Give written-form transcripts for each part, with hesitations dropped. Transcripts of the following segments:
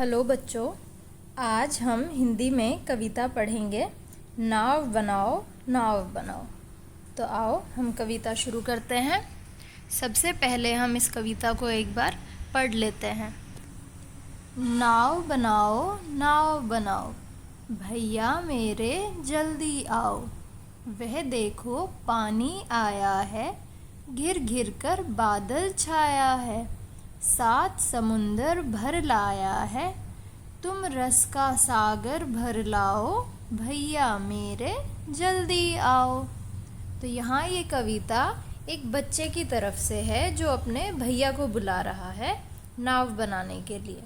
Hello बच्चों, आज हम हिंदी में कविता पढ़ेंगे। नाव बनाओ नाव बनाओ। तो आओ हम कविता शुरू करते हैं। सबसे पहले हम इस कविता को एक बार पढ़ लेते हैं। नाव बनाओ, भैया मेरे जल्दी आओ। वह देखो पानी आया है, घिर घिर कर बादल छाया है। 7 समुंदर भर लाया है, तुम रस का सागर भर लाओ। भैया मेरे जल्दी आओ। तो यहाँ ये कविता एक बच्चे की तरफ से है जो अपने भैया को बुला रहा है नाव बनाने के लिए।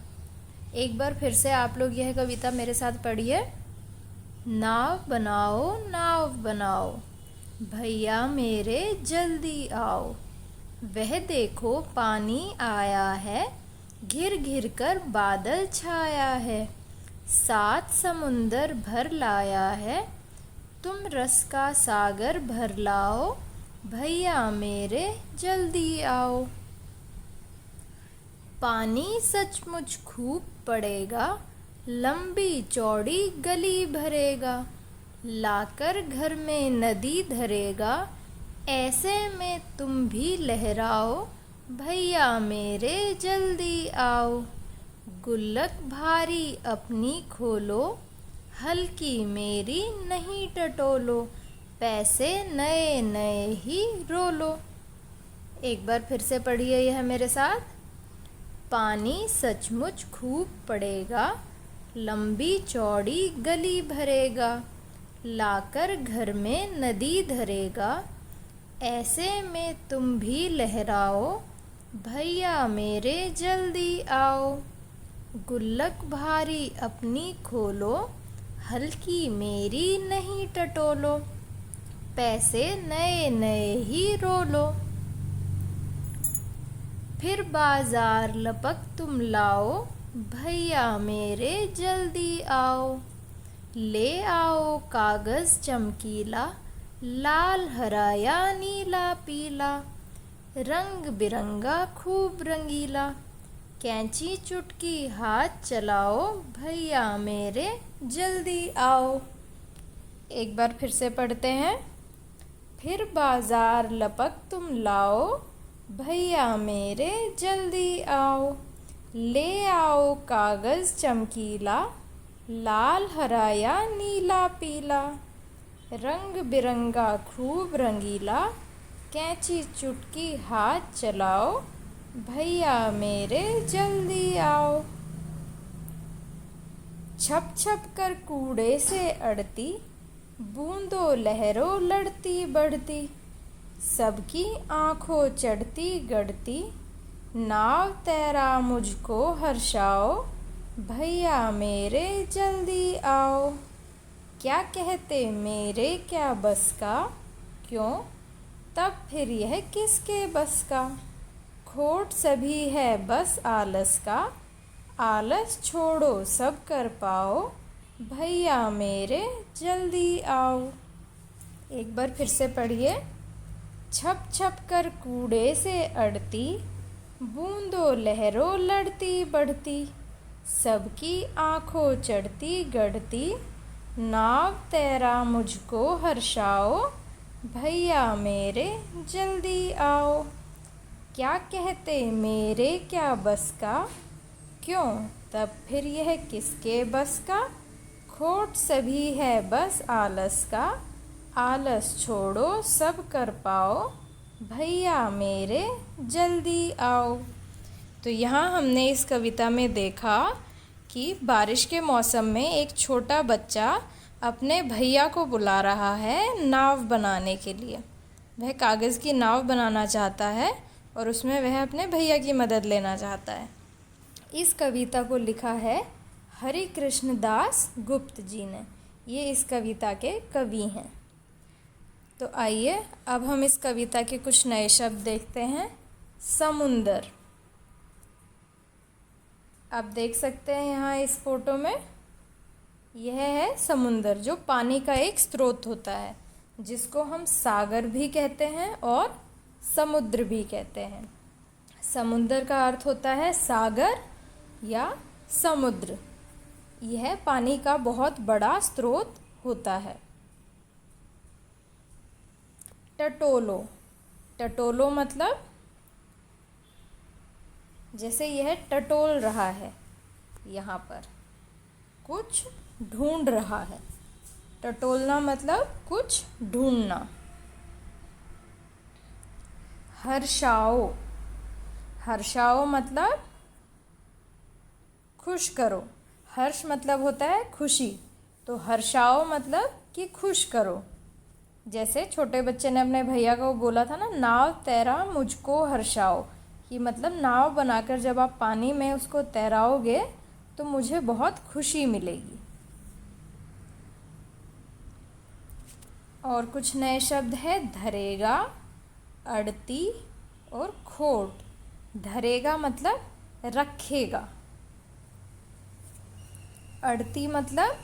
एक बार फिर से आप लोग यह कविता मेरे साथ पढ़िए। नाव बनाओ, भैया मेरे जल्दी आओ। वह देखो पानी आया है, घिर घिर कर बादल छाया है। 7 समुंदर भर लाया है, तुम रस का सागर भर लाओ। भैया मेरे जल्दी आओ। पानी सचमुच खूब पड़ेगा, लंबी चौड़ी गली भरेगा। लाकर घर में नदी धरेगा, ऐसे में तुम भी लहराओ। भैया मेरे जल्दी आओ। गुल्लक भारी अपनी खोलो, हल्की मेरी नहीं टटोलो। पैसे नए नए ही रोलो। एक बार फिर से पढ़िए यह मेरे साथ। पानी सचमुच खूब पड़ेगा, लंबी चौड़ी गली भरेगा। लाकर घर में नदी धरेगा, ऐसे में तुम भी लहराओ। भैया मेरे जल्दी आओ। गुल्लक भारी अपनी खोलो, हल्की मेरी नहीं टटोलो। पैसे नए नए ही रोलो। फिर बाजार लपक तुम लाओ, भैया मेरे जल्दी आओ। ले आओ कागज़ चमकीला, लाल हरा या नीला पीला। रंग बिरंगा खूब रंगीला, कैंची चुटकी हाथ चलाओ। भैया मेरे जल्दी आओ। एक बार फिर से पढ़ते हैं। फिर बाजार लपक तुम लाओ, भैया मेरे जल्दी आओ। ले आओ कागज़ चमकीला, लाल हरा या नीला पीला। रंग बिरंगा खूब रंगीला, कैंची चुटकी हाथ चलाओ। भैया मेरे जल्दी आओ। छप छप कर कूड़े से अड़ती, बूंदों लहरों लड़ती बढ़ती। सबकी आँखों चढ़ती गढ़ती, नाव तैरा मुझको हर्षाओ। भैया मेरे जल्दी आओ। क्या कहते मेरे क्या बस का, क्यों तब फिर यह किसके बस का। खोट सभी है बस आलस का, आलस छोड़ो सब कर पाओ। भैया मेरे जल्दी आओ। एक बार फिर से पढ़िए। छप छप कर कूड़े से अड़ती, बूंदों लहरों लड़ती बढ़ती। सबकी आँखों चढ़ती गढ़ती, नाव तैरा मुझको हर्षाओ। भैया मेरे जल्दी आओ। क्या कहते मेरे क्या बस का, क्यों तब फिर यह किसके बस का। खोट सभी है बस आलस का, आलस छोड़ो सब कर पाओ। भैया मेरे जल्दी आओ। तो यहाँ हमने इस कविता में देखा कि बारिश के मौसम में एक छोटा बच्चा अपने भैया को बुला रहा है नाव बनाने के लिए। वह कागज़ की नाव बनाना चाहता है और उसमें वह अपने भैया की मदद लेना चाहता है। इस कविता को लिखा है हरि कृष्ण दास गुप्त जी ने। ये इस कविता के कवि हैं। तो आइए अब हम इस कविता के कुछ नए शब्द देखते हैं। समुंदर। आप देख सकते हैं यहाँ इस फोटो में, यह है समुंदर जो पानी का एक स्रोत होता है, जिसको हम सागर भी कहते हैं और समुद्र भी कहते हैं। समुंदर का अर्थ होता है सागर या समुद्र, यह पानी का बहुत बड़ा स्रोत होता है। टटोलो, टटोलो मतलब जैसे यह टटोल रहा है, यहाँ पर कुछ ढूंढ रहा है। टटोलना मतलब कुछ ढूंढना। हर्षाओ, हर्षाओ मतलब खुश करो। हर्ष मतलब होता है खुशी, तो हर्षाओ मतलब कि खुश करो। जैसे छोटे बच्चे ने अपने भैया को बोला था ना, नाव तैरा मुझको हर्षाओ, कि मतलब नाव बनाकर जब आप पानी में उसको तैराओगे तो मुझे बहुत खुशी मिलेगी। और कुछ नए शब्द है, धरेगा, अड़ती और खोट। धरेगा मतलब रखेगा। अड़ती मतलब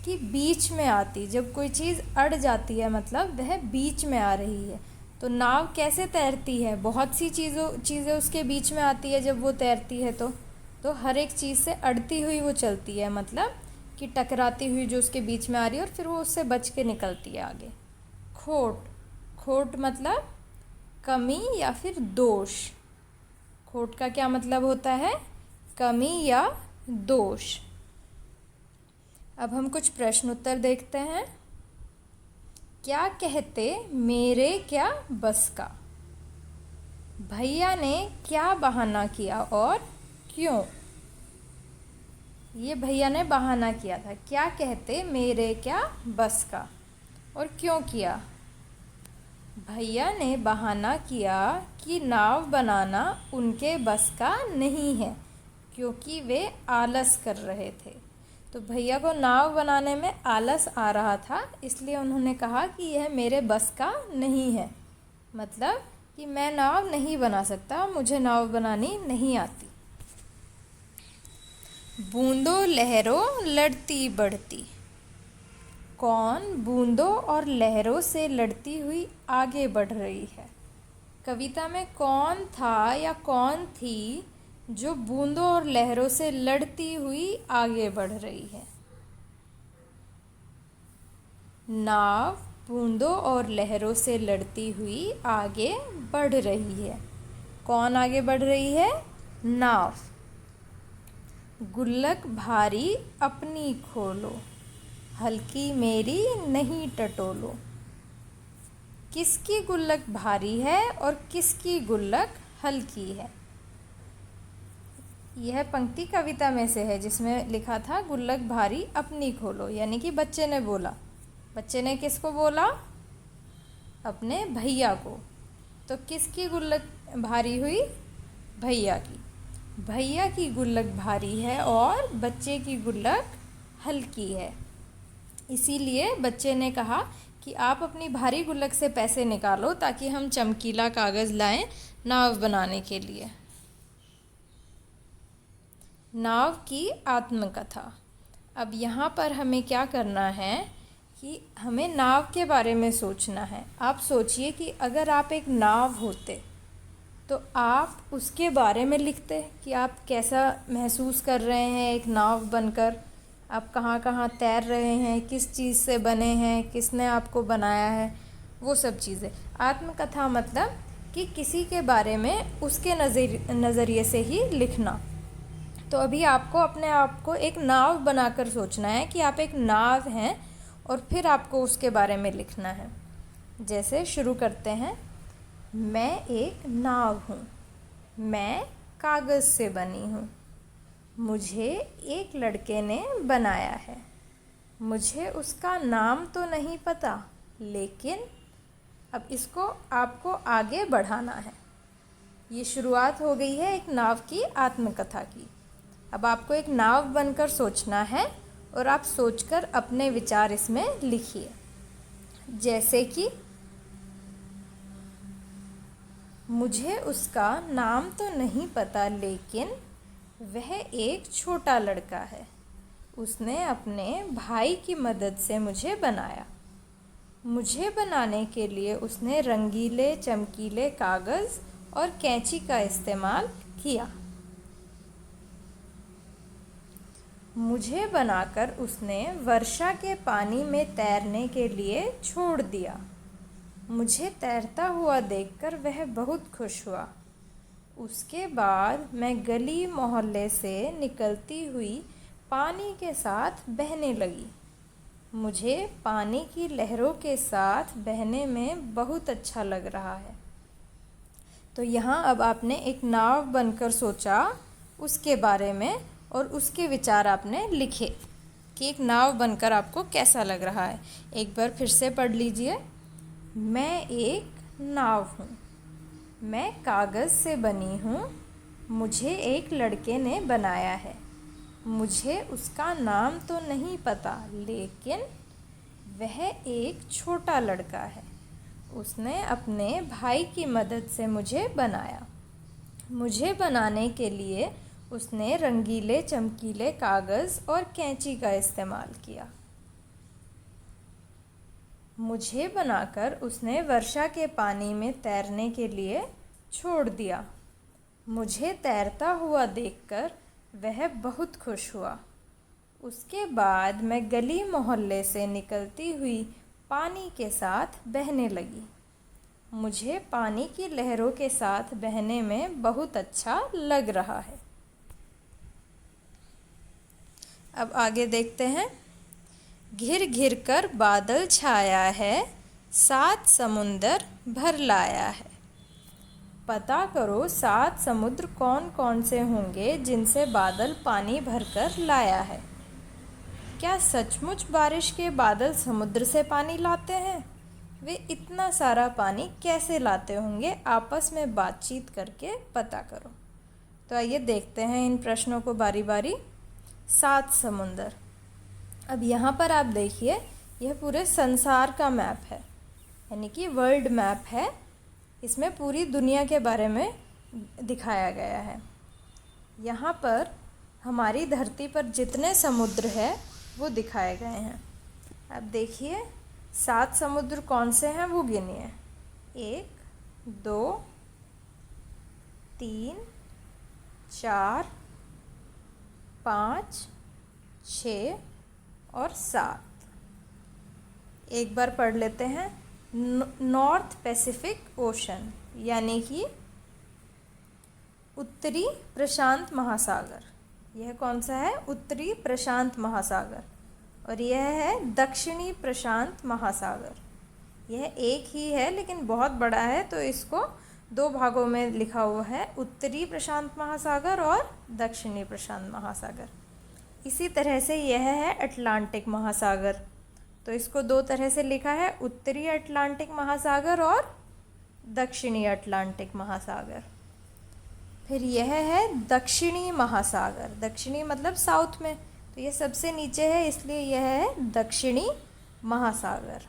कि बीच में आती, जब कोई चीज़ अड़ जाती है मतलब वह बीच में आ रही है। तो नाव कैसे तैरती है, बहुत सी चीज़ें उसके बीच में आती है जब वो तैरती है तो हर एक चीज़ से अड़ती हुई वो चलती है, मतलब कि टकराती हुई जो उसके बीच में आ रही है, और फिर वो उससे बच के निकलती है आगे। खोट, खोट मतलब कमी या फिर दोष। खोट का क्या मतलब होता है, कमी या दोष। अब हम कुछ प्रश्न उत्तर देखते हैं। क्या कहते मेरे क्या बस का? भैया ने क्या बहाना किया और क्यों? ये भैया ने बहाना किया था। क्या कहते मेरे क्या बस का, और क्यों किया? भैया ने बहाना किया कि नाव बनाना उनके बस का नहीं है, क्योंकि वे आलस कर रहे थे। तो भैया को नाव बनाने में आलस आ रहा था, इसलिए उन्होंने कहा कि यह मेरे बस का नहीं है, मतलब कि मैं नाव नहीं बना सकता, मुझे नाव बनानी नहीं आती। बूंदों लहरों लड़ती बढ़ती। कौन बूंदों और लहरों से लड़ती हुई आगे बढ़ रही है? कविता में कौन था या कौन थी जो बूंदों और लहरों से लड़ती हुई आगे बढ़ रही है? नाव बूंदों और लहरों से लड़ती हुई आगे बढ़ रही है। कौन आगे बढ़ रही है? नाव। गुल्लक भारी अपनी खोलो, हल्की मेरी नहीं टटोलो। किसकी गुल्लक भारी है और किसकी गुल्लक हल्की है? यह पंक्ति कविता में से है जिसमें लिखा था गुल्लक भारी अपनी खोलो, यानी कि बच्चे ने बोला। बच्चे ने किसको बोला? अपने भैया को। तो किसकी गुल्लक भारी हुई? भैया की। भैया की गुल्लक भारी है और बच्चे की गुल्लक हल्की है। इसीलिए बच्चे ने कहा कि आप अपनी भारी गुल्लक से पैसे निकालो ताकि हम चमकीला कागज़ लाएं नाव बनाने के लिए। नाव की आत्मकथा। अब यहाँ पर हमें क्या करना है कि हमें नाव के बारे में सोचना है। आप सोचिए कि अगर आप एक नाव होते तो आप उसके बारे में लिखते कि आप कैसा महसूस कर रहे हैं एक नाव बनकर, आप कहाँ कहाँ तैर रहे हैं, किस चीज़ से बने हैं, किसने आपको बनाया है, वो सब चीज़ें। आत्मकथा मतलब कि किसी के बारे में उसके नज़रिए से ही लिखना। तो अभी आपको अपने आप को एक नाव बनाकर सोचना है कि आप एक नाव हैं और फिर आपको उसके बारे में लिखना है। जैसे शुरू करते हैं। मैं एक नाव हूँ, मैं कागज़ से बनी हूँ, मुझे एक लड़के ने बनाया है, मुझे उसका नाम तो नहीं पता, लेकिन अब इसको आपको आगे बढ़ाना है। ये शुरुआत हो गई है एक नाव की आत्मकथा की। अब आपको एक नाव बनकर सोचना है और आप सोचकर अपने विचार इसमें लिखिए। जैसे कि मुझे उसका नाम तो नहीं पता, लेकिन वह एक छोटा लड़का है, उसने अपने भाई की मदद से मुझे बनाया, मुझे बनाने के लिए उसने रंगीले चमकीले कागज़ और कैंची का इस्तेमाल किया। मुझे बनाकर उसने वर्षा के पानी में तैरने के लिए छोड़ दिया। मुझे तैरता हुआ देखकर वह बहुत खुश हुआ। उसके बाद मैं गली मोहल्ले से निकलती हुई पानी के साथ बहने लगी। मुझे पानी की लहरों के साथ बहने में बहुत अच्छा लग रहा है। तो यहाँ अब आपने एक नाव बनकर सोचा उसके बारे में और उसके विचार आपने लिखे कि एक नाव बनकर आपको कैसा लग रहा है। एक बार फिर से पढ़ लीजिए। मैं एक नाव हूँ, मैं कागज़ से बनी हूँ, मुझे एक लड़के ने बनाया है। मुझे उसका नाम तो नहीं पता, लेकिन वह एक छोटा लड़का है। उसने अपने भाई की मदद से मुझे बनाया। मुझे बनाने के लिए उसने रंगीले चमकीले कागज़ और कैंची का इस्तेमाल किया। मुझे बनाकर उसने वर्षा के पानी में तैरने के लिए छोड़ दिया। मुझे तैरता हुआ देखकर वह बहुत खुश हुआ। उसके बाद मैं गली मोहल्ले से निकलती हुई पानी के साथ बहने लगी। मुझे पानी की लहरों के साथ बहने में बहुत अच्छा लग रहा है। अब आगे देखते हैं। घिर घिर कर बादल छाया है, 7 समुंदर भर लाया है। पता करो 7 समुद्र कौन कौन से होंगे जिनसे बादल पानी भरकर लाया है। क्या सचमुच बारिश के बादल समुद्र से पानी लाते हैं? वे इतना सारा पानी कैसे लाते होंगे? आपस में बातचीत करके पता करो। तो आइए देखते हैं इन प्रश्नों को बारी बारी। 7 समुंदर। अब यहाँ पर आप देखिए, यह पूरे संसार का मैप है, यानी कि वर्ल्ड मैप है। इसमें पूरी दुनिया के बारे में दिखाया गया है। यहाँ पर हमारी धरती पर जितने समुद्र है वो दिखाए गए हैं। अब देखिए 7 समुद्र कौन से हैं वो गिनिए। 1 2 3 4 5 6 और 7। एक बार पढ़ लेते हैं। नॉर्थ पैसिफिक ओशन, यानी कि उत्तरी प्रशांत महासागर। यह कौन सा है? उत्तरी प्रशांत महासागर। और यह है दक्षिणी प्रशांत महासागर। यह एक ही है लेकिन बहुत बड़ा है, तो इसको 2 भागों में लिखा हुआ है, उत्तरी प्रशांत महासागर और दक्षिणी प्रशांत महासागर। इसी तरह से यह है अटलांटिक महासागर, तो इसको 2 तरह से लिखा है, उत्तरी अटलांटिक महासागर और दक्षिणी अटलांटिक महासागर। फिर यह है दक्षिणी महासागर। दक्षिणी मतलब साउथ में, तो यह सबसे नीचे है, इसलिए यह है दक्षिणी महासागर।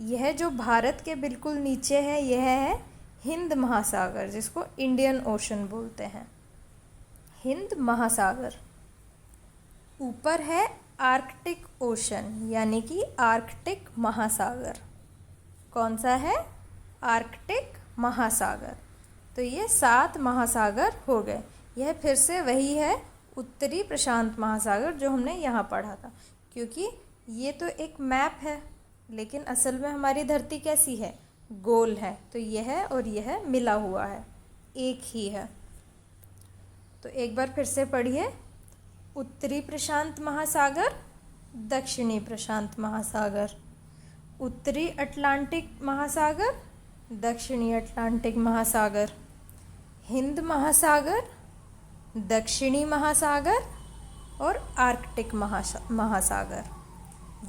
यह जो भारत के बिल्कुल नीचे है यह है हिंद महासागर, जिसको इंडियन ओशन बोलते हैं, हिंद महासागर। ऊपर है आर्कटिक ओशन, यानी कि आर्कटिक महासागर। कौन सा है? आर्कटिक महासागर। तो ये 7 महासागर हो गए। यह फिर से वही है उत्तरी प्रशांत महासागर जो हमने यहाँ पढ़ा था, क्योंकि ये तो एक मैप है, लेकिन असल में हमारी धरती कैसी है? गोल है, तो यह और यह मिला हुआ है, एक ही है। तो एक बार फिर से पढ़िए। उत्तरी प्रशांत महासागर, दक्षिणी प्रशांत महासागर, उत्तरी अटलांटिक महासागर, दक्षिणी अटलांटिक महासागर, हिंद महासागर, दक्षिणी महासागर और आर्कटिक महासागर।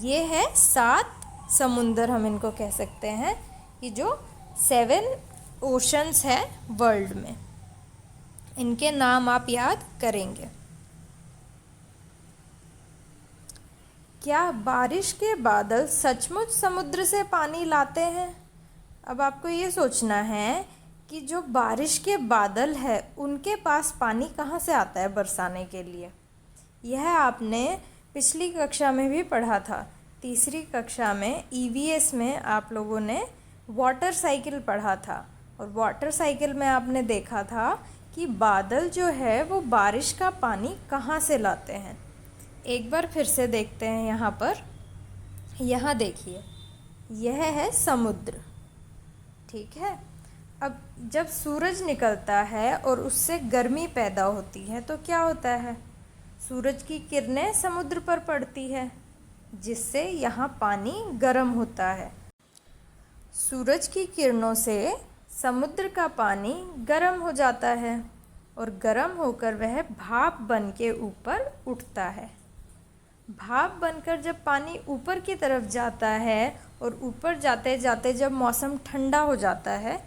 ये है 7 समुंदर, हम इनको कह सकते हैं, कि जो 7 ओशंस हैं वर्ल्ड में। इनके नाम आप याद करेंगे। क्या बारिश के बादल सचमुच समुद्र से पानी लाते हैं? अब आपको ये सोचना है कि जो बारिश के बादल है उनके पास पानी कहाँ से आता है बरसाने के लिए। यह आपने पिछली कक्षा में भी पढ़ा था। तीसरी कक्षा में ईवीएस में आप लोगों ने वाटर साइकिल पढ़ा था, और वाटर साइकिल में आपने देखा था कि बादल जो है वो बारिश का पानी कहाँ से लाते हैं। एक बार फिर से देखते हैं यहाँ पर। यहाँ देखिए, यह है समुद्र, ठीक है। अब जब सूरज निकलता है और उससे गर्मी पैदा होती है तो क्या होता है, सूरज की किरणें समुद्र पर पड़ती है, जिससे यहाँ पानी गर्म होता है। सूरज की किरणों से समुद्र का पानी गर्म हो जाता है और गर्म होकर वह भाप बन के ऊपर उठता है। भाप बनकर जब पानी ऊपर की तरफ जाता है और ऊपर जाते जाते जब मौसम ठंडा हो जाता है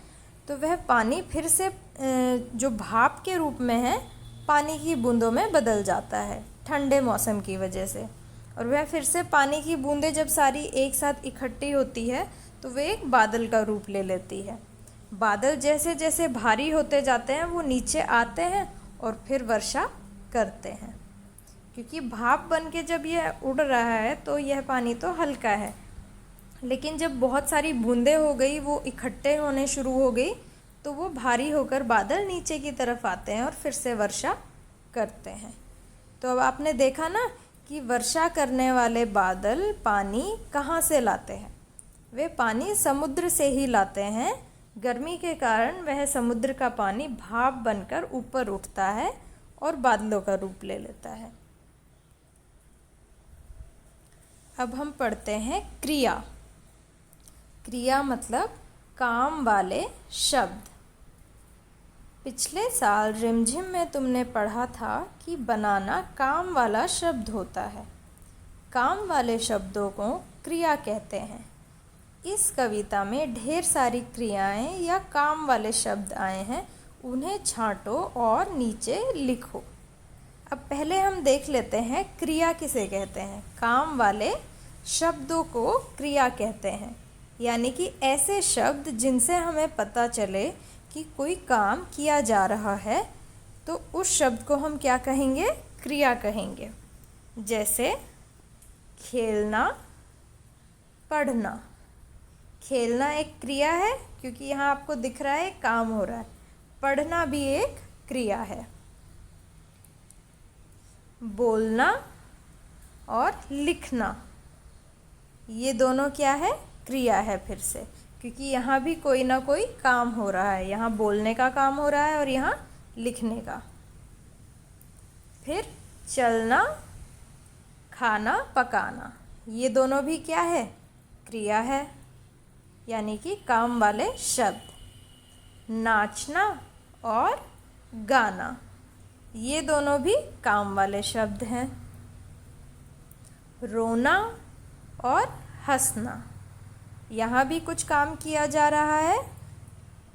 तो वह पानी फिर से जो भाप के रूप में है पानी की बूंदों में बदल जाता है ठंडे मौसम की वजह से। और वह फिर से पानी की बूंदें जब सारी एक साथ इकट्ठी होती है तो वे एक बादल का रूप ले लेती है। बादल जैसे जैसे भारी होते जाते हैं वो नीचे आते हैं और फिर वर्षा करते हैं, क्योंकि भाप बन के जब यह उड़ रहा है तो यह पानी तो हल्का है, लेकिन जब बहुत सारी बूंदें हो गई, वो इकट्ठे होने शुरू हो गई, तो वो भारी होकर बादल नीचे की तरफ आते हैं और फिर से वर्षा करते हैं। तो अब आपने देखा ना कि वर्षा करने वाले बादल पानी कहाँ से लाते हैं, वे पानी समुद्र से ही लाते हैं। गर्मी के कारण वह समुद्र का पानी भाप बनकर ऊपर उठता है और बादलों का रूप ले लेता है। अब हम पढ़ते हैं क्रिया। क्रिया मतलब काम वाले शब्द। पिछले साल रिमझिम में तुमने पढ़ा था कि बनाना काम वाला शब्द होता है। काम वाले शब्दों को क्रिया कहते हैं। इस कविता में ढेर सारी क्रियाएं या काम वाले शब्द आए हैं, उन्हें छांटो और नीचे लिखो। अब पहले हम देख लेते हैं क्रिया किसे कहते हैं। काम वाले शब्दों को क्रिया कहते हैं, यानी कि ऐसे शब्द जिनसे हमें पता चले कि कोई काम किया जा रहा है, तो उस शब्द को हम क्या कहेंगे, क्रिया कहेंगे। जैसे खेलना, पढ़ना। खेलना एक क्रिया है क्योंकि यहाँ आपको दिख रहा है काम हो रहा है। पढ़ना भी एक क्रिया है। बोलना और लिखना, ये दोनों क्या है, क्रिया है फिर से, क्योंकि यहाँ भी कोई ना कोई काम हो रहा है। यहाँ बोलने का काम हो रहा है और यहाँ लिखने का। फिर चलना, खाना, पकाना, ये दोनों भी क्या है, क्रिया है, यानी कि काम वाले शब्द। नाचना और गाना, ये दोनों भी काम वाले शब्द हैं। रोना और हंसना, यहाँ भी कुछ काम किया जा रहा है,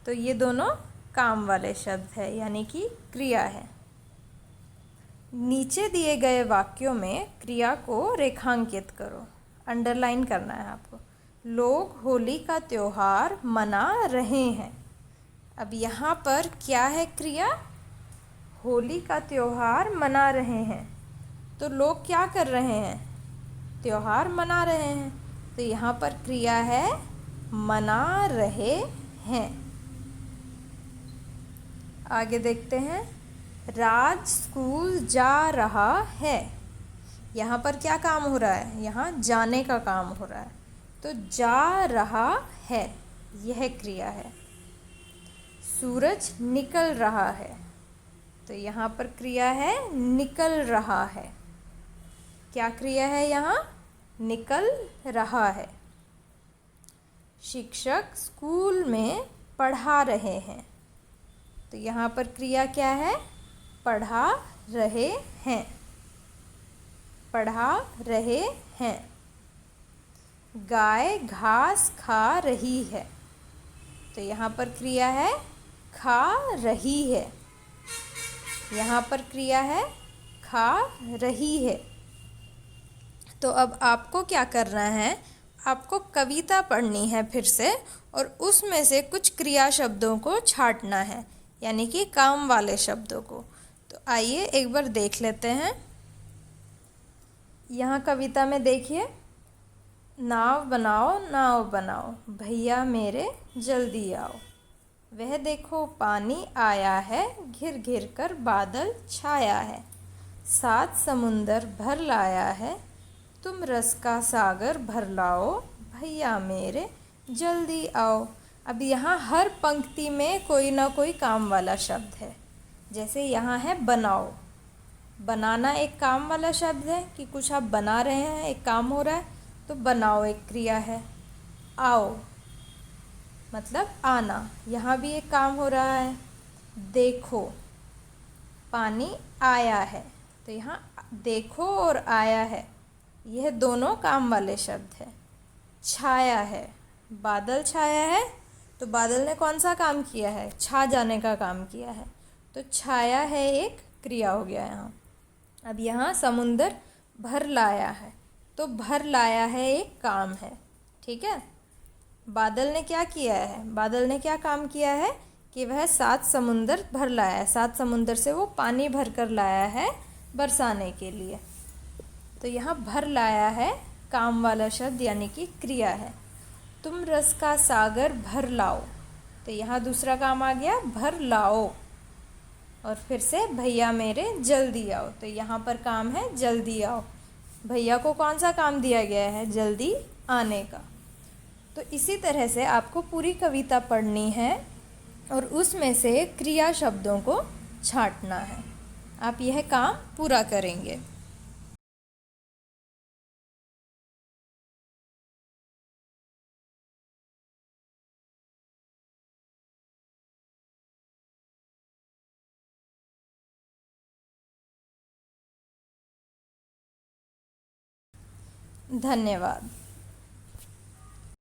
तो ये दोनों काम वाले शब्द है, यानी कि क्रिया है। नीचे दिए गए वाक्यों में क्रिया को रेखांकित करो, अंडरलाइन करना है आपको। लोग होली का त्योहार मना रहे हैं। अब यहाँ पर क्या है क्रिया, होली का त्योहार मना रहे हैं, तो लोग क्या कर रहे हैं, त्योहार मना रहे हैं, तो यहाँ पर क्रिया है मना रहे हैं। आगे देखते हैं, राज स्कूल जा रहा है। यहाँ पर क्या काम हो रहा है, यहाँ जाने का काम हो रहा है, तो जा रहा है यह क्रिया है। सूरज निकल रहा है, तो यहाँ पर क्रिया है निकल रहा है। क्या क्रिया है यहाँ, निकल रहा है। शिक्षक स्कूल में पढ़ा रहे हैं, तो यहाँ पर क्रिया क्या है, पढ़ा रहे हैं, पढ़ा रहे हैं। गाय घास खा रही है, तो यहाँ पर क्रिया है खा रही है, यहाँ पर क्रिया है खा रही है। तो अब आपको क्या करना है, आपको कविता पढ़नी है फिर से, और उसमें से कुछ क्रिया शब्दों को छांटना है, यानी कि काम वाले शब्दों को। तो आइए एक बार देख लेते हैं। यहाँ कविता में देखिए, नाव बनाओ नाव बनाओ, भैया मेरे जल्दी आओ। वह देखो पानी आया है, घिर घिर कर बादल छाया है। सात समुंदर भर लाया है, तुम रस का सागर भर लाओ, भैया मेरे जल्दी आओ। अब यहाँ हर पंक्ति में कोई ना कोई काम वाला शब्द है। जैसे यहाँ है बनाओ, बनाना एक काम वाला शब्द है कि कुछ आप बना रहे हैं, एक काम हो रहा है, तो बनाओ एक क्रिया है। आओ मतलब आना, यहाँ भी एक काम हो रहा है। देखो, पानी आया है, तो यहाँ देखो और आया है, यह दोनों काम वाले शब्द है। छाया है, बादल छाया है, तो बादल ने कौन सा काम किया है? छा जाने का काम किया है, तो छाया है एक क्रिया हो गया यहाँ। अब यहाँ समुंदर भर लाया है, तो भर लाया है एक काम है, ठीक है। बादल ने क्या किया है? बादल ने क्या काम किया है कि वह सात समुंदर भर लाया है, सात समुंदर से वो पानी भर कर लाया है बरसाने के लिए। तो यहाँ भर लाया है काम वाला शब्द यानी कि क्रिया है। तुम रस का सागर भर लाओ, तो यहाँ दूसरा काम आ गया भर लाओ। और फिर से भैया मेरे जल्दी आओ, तो यहाँ पर काम है जल्दी आओ। भैया को कौन सा काम दिया गया है? जल्दी आने का। तो इसी तरह से आपको पूरी कविता पढ़नी है और उसमें से क्रिया शब्दों को छांटना है। आप यह काम पूरा करेंगे। धन्यवाद।